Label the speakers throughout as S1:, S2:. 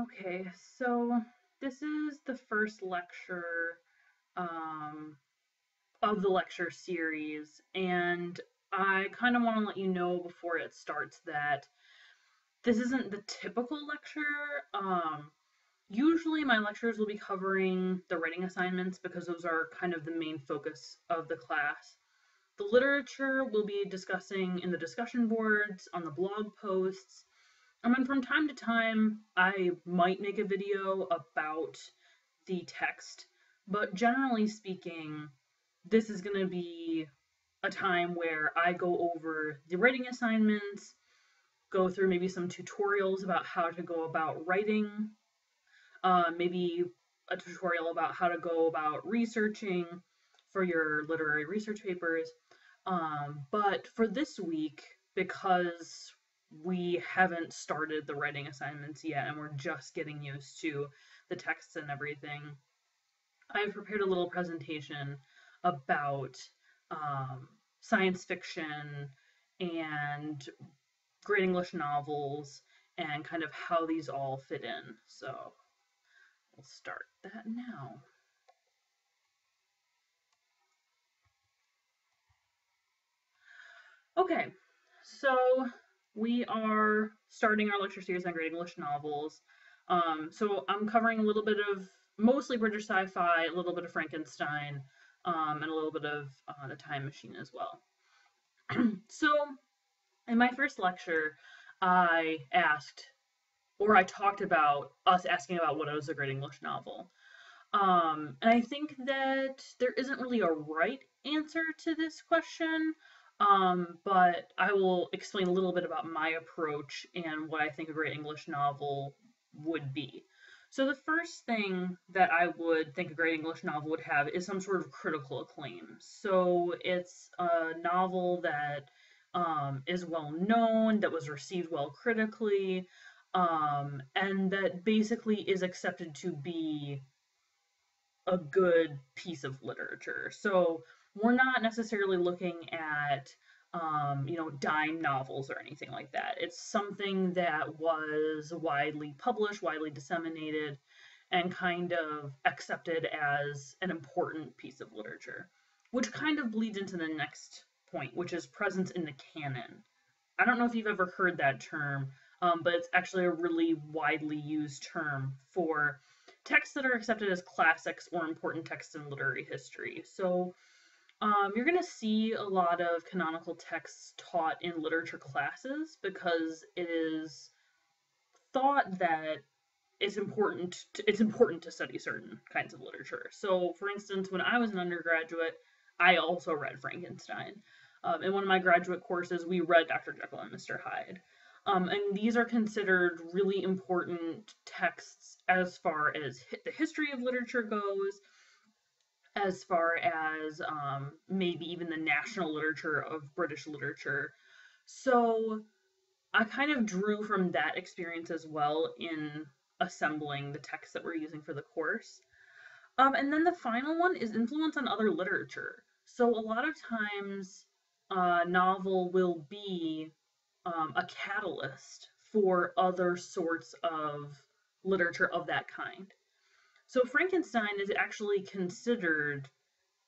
S1: Okay, so this is the first lecture um, of the lecture series, and I kind of want to let you know before it starts that this isn't the typical lecture. Usually, my lectures will be covering the writing assignments because those are kind of the main focus of the class. The literature we'll be discussing in the discussion boards, on the blog posts, and then from time to time, I might make a video about the text, but generally speaking, this is going to be a time where I go over the writing assignments, go through maybe some tutorials about how to go about writing, maybe a tutorial about how to go about researching for your literary research papers. But for this week, because we haven't started the writing assignments yet and we're just getting used to the texts and everything, I've prepared a little presentation about science fiction and great English novels and kind of how these all fit in. So we'll start that now. Okay, so we are starting our lecture series on great English novels. So I'm covering a little bit of mostly British sci-fi, a little bit of Frankenstein, and a little bit of The Time Machine as well. So in my first lecture, I talked about us asking about what is a great English novel. And I think that there isn't really a right answer to this question, but I will explain a little bit about my approach and what I think a great English novel would be. So the first thing that I would think a great English novel would have is some sort of critical acclaim. So it's a novel that is well known, that was received well critically, and that basically is accepted to be a good piece of literature. So we're not necessarily looking at dime novels or anything like that. It's something that was widely published, widely disseminated, and kind of accepted as an important piece of literature, which kind of bleeds into the next point, which is presence in the canon. I don't know if you've ever heard that term, but it's actually a really widely used term for texts that are accepted as classics or important texts in literary history. So you're going to see a lot of canonical texts taught in literature classes because it is thought that it's important to study certain kinds of literature. So, for instance, when I was an undergraduate, I also read Frankenstein. In one of my graduate courses, we read Dr. Jekyll and Mr. Hyde. And these are considered really important texts as far as the history of literature goes, as far as maybe even the national literature of British literature. So I kind of drew from that experience as well in assembling the text that we're using for the course. And then the final one is influence on other literature. So a lot of times, a novel will be a catalyst for other sorts of literature of that kind. So Frankenstein is actually considered,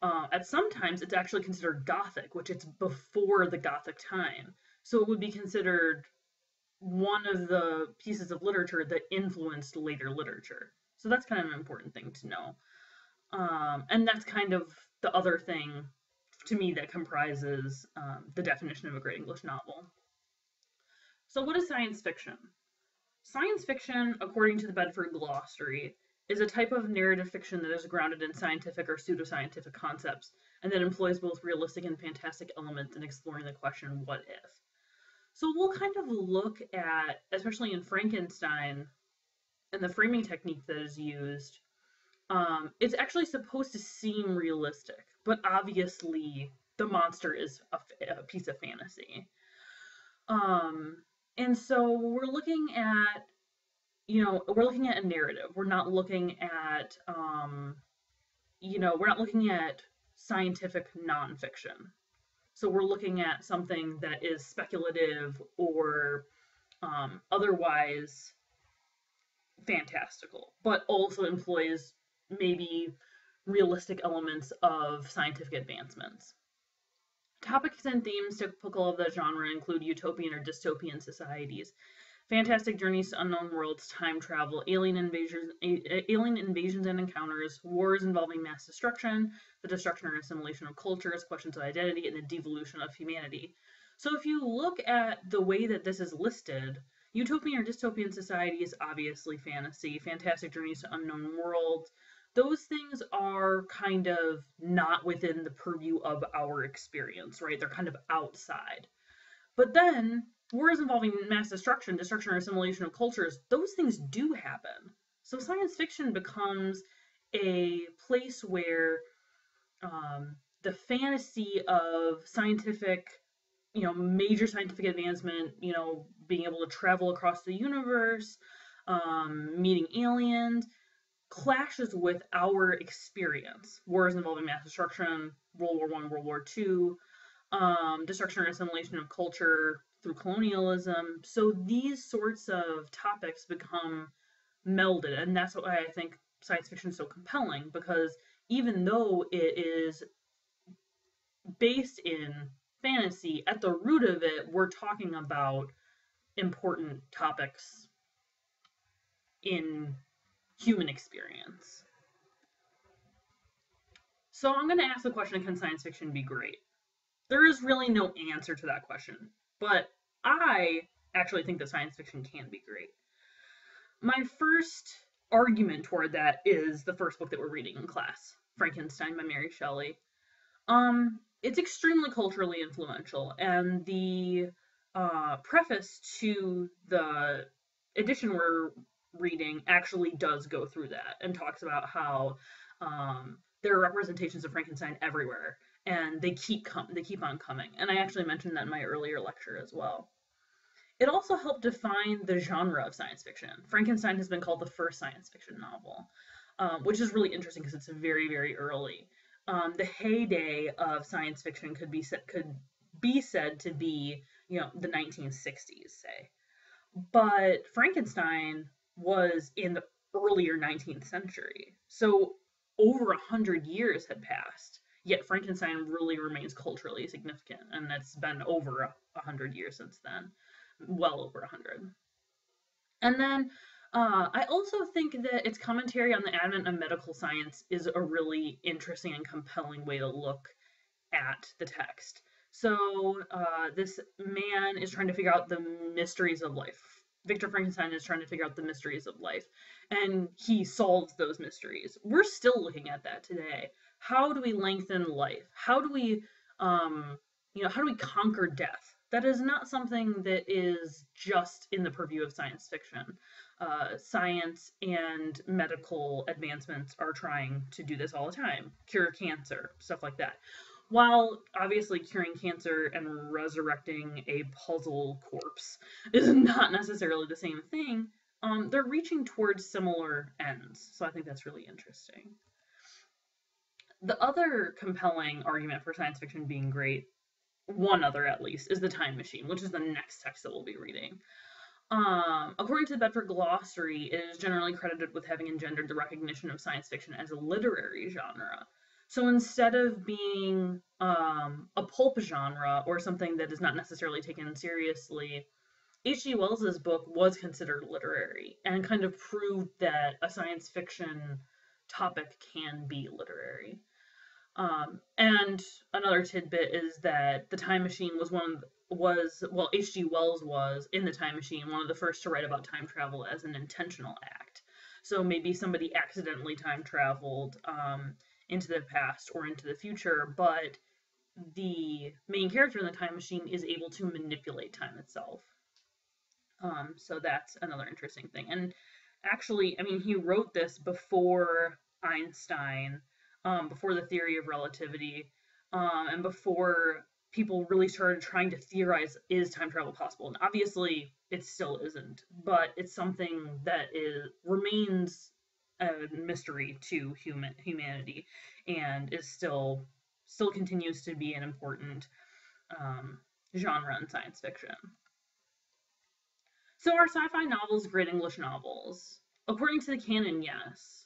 S1: at some times, it's actually considered Gothic, which it's before the Gothic time. So it would be considered one of the pieces of literature that influenced later literature. So that's kind of an important thing to know. And that's kind of the other thing to me that comprises the definition of a great English novel. So, what is science fiction? Science fiction, according to the Bedford Glossary, is a type of narrative fiction that is grounded in scientific or pseudoscientific concepts and that employs both realistic and fantastic elements in exploring the question, what if? So we'll kind of look at, especially in Frankenstein, and the framing technique that is used. It's actually supposed to seem realistic, but obviously the monster is a piece of fantasy. And so we're looking at, we're looking at a narrative. We're not looking at, we're not looking at scientific nonfiction. So we're looking at something that is speculative or otherwise fantastical, but also employs maybe realistic elements of scientific advancements. Topics and themes typical of the genre include utopian or dystopian societies, fantastic journeys to unknown worlds, time travel, alien invasions and encounters, wars involving mass destruction, the destruction or assimilation of cultures, questions of identity, and the devolution of humanity. So if you look at the way that this is listed, utopian or dystopian society is obviously fantasy, fantastic journeys to unknown worlds. Those things are kind of not within the purview of our experience, right? They're kind of outside. But then wars involving mass destruction, destruction or assimilation of cultures, those things do happen. So science fiction becomes a place where the fantasy of scientific, major scientific advancement, being able to travel across the universe, meeting aliens, clashes with our experience. Wars involving mass destruction, World War I, World War II, destruction or assimilation of culture through colonialism. So these sorts of topics become melded, and that's why I think science fiction is so compelling, because even though it is based in fantasy, at the root of it, we're talking about important topics in human experience. So I'm going to ask the question, can science fiction be great? There is really no answer to that question, but I actually think that science fiction can be great. My first argument toward that is the first book that we're reading in class, Frankenstein by Mary Shelley. It's extremely culturally influential, and the preface to the edition we're reading actually does go through that and talks about how there are representations of Frankenstein everywhere, and they keep on coming. And I actually mentioned that in my earlier lecture as well. It also helped define the genre of science fiction. Frankenstein has been called the first science fiction novel, which is really interesting because it's very, very early. The heyday of science fiction could be said to be, the 1960s, say. But Frankenstein was in the earlier 19th century, so over 100 years had passed. Yet Frankenstein really remains culturally significant, and it's been over 100 years since then, well over 100. And then I also think that its commentary on the advent of medical science is a really interesting and compelling way to look at the text. So this man is trying to figure out the mysteries of life. Victor Frankenstein is trying to figure out the mysteries of life, and he solves those mysteries. We're still looking at that today. How do we lengthen life? How do we, how do we conquer death? That is not something that is just in the purview of science fiction. Science and medical advancements are trying to do this all the time. Cure cancer, stuff like that. While obviously curing cancer and resurrecting a puzzle corpse is not necessarily the same thing, they're reaching towards similar ends. So I think that's really interesting. The other compelling argument for science fiction being great, one other at least, is The Time Machine, which is the next text that we'll be reading. According to the Bedford Glossary, it is generally credited with having engendered the recognition of science fiction as a literary genre. So instead of being a pulp genre or something that is not necessarily taken seriously, H.G. Wells's book was considered literary and kind of proved that a science fiction topic can be literary. And another tidbit is that The Time Machine H.G. Wells was, in The Time Machine, one of the first to write about time travel as an intentional act. So maybe somebody accidentally time traveled into the past or into the future, but the main character in The Time Machine is able to manipulate time itself. So that's another interesting thing. And actually, I mean, he wrote this before Einstein, before the theory of relativity, and before people really started trying to theorize, is time travel possible? And obviously it still isn't, but it's something that remains a mystery to humanity, and is still continues to be an important genre in science fiction. So are sci-fi novels great English novels? According to the canon, yes.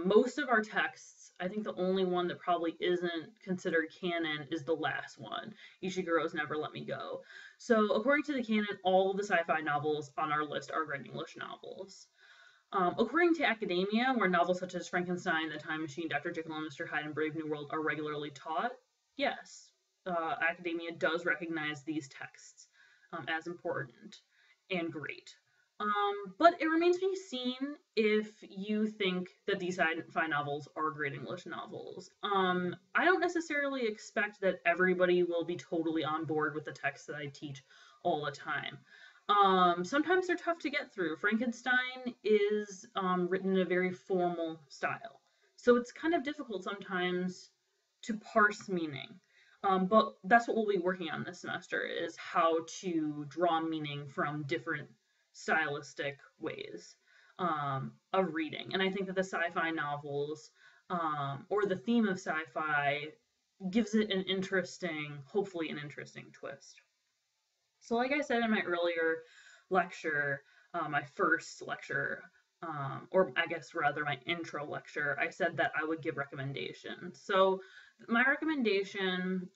S1: Most of our texts, I think the only one that probably isn't considered canon is the last one, Ishiguro's Never Let Me Go. So, according to the canon, all of the sci-fi novels on our list are great English novels. According to academia, where novels such as Frankenstein, The Time Machine, Dr. Jekyll and Mr. Hyde, and Brave New World are regularly taught, yes, academia does recognize these texts as important and great. But it remains to be seen if you think that these sci-fi novels are great English novels. I don't necessarily expect that everybody will be totally on board with the text that I teach all the time. Sometimes they're tough to get through. Frankenstein is written in a very formal style, so it's kind of difficult sometimes to parse meaning. But that's what we'll be working on this semester is how to draw meaning from different stylistic ways of reading. And I think that the sci-fi novels or the theme of sci-fi gives it an interesting, hopefully an interesting twist. So like I said in my earlier lecture, my first lecture, or I guess rather my intro lecture, I said that I would give recommendations. So my recommendation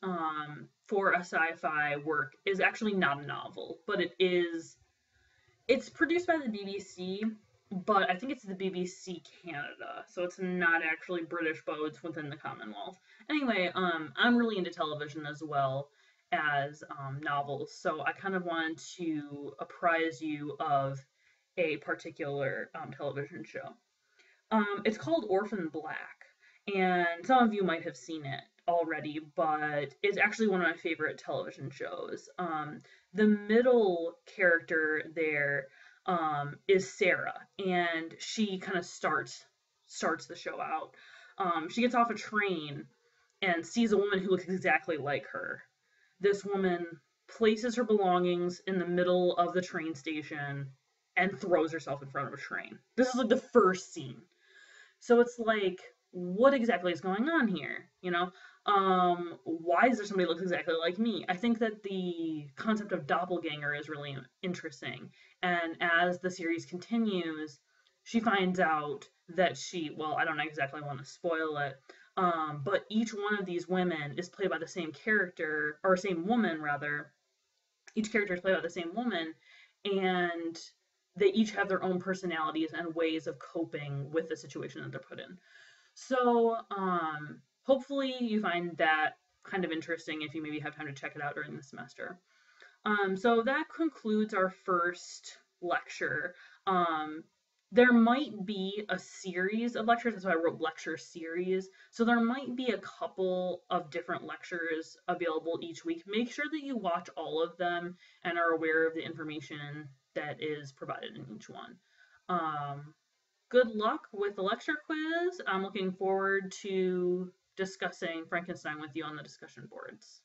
S1: for a sci-fi work is actually not a novel, but it's produced by the BBC, but I think it's the BBC Canada, so it's not actually British, but it's within the Commonwealth. Anyway, I'm really into television as well as novels, so I kind of wanted to apprise you of a particular television show. It's called Orphan Black, and some of you might have seen it already, but it's actually one of my favorite television shows. The middle character there is Sarah, and she kind of starts the show out. She gets off a train and sees a woman who looks exactly like her. This woman places her belongings in the middle of the train station and throws herself in front of a train. This is like the first scene. So it's like, what exactly is going on here? Why is there somebody who looks exactly like me? I think that the concept of doppelganger is really interesting. And as the series continues, she finds out that well, I don't exactly want to spoil it, but each one of these women is played by the same character, or same woman rather. Each character is played by the same woman, and they each have their own personalities and ways of coping with the situation that they're put in. So, hopefully you find that kind of interesting if you maybe have time to check it out during the semester. So that concludes our first lecture. There might be a series of lectures, that's why I wrote lecture series. So there might be a couple of different lectures available each week. Make sure that you watch all of them and are aware of the information that is provided in each one. Good luck with the lecture quiz. I'm looking forward to discussing Frankenstein with you on the discussion boards.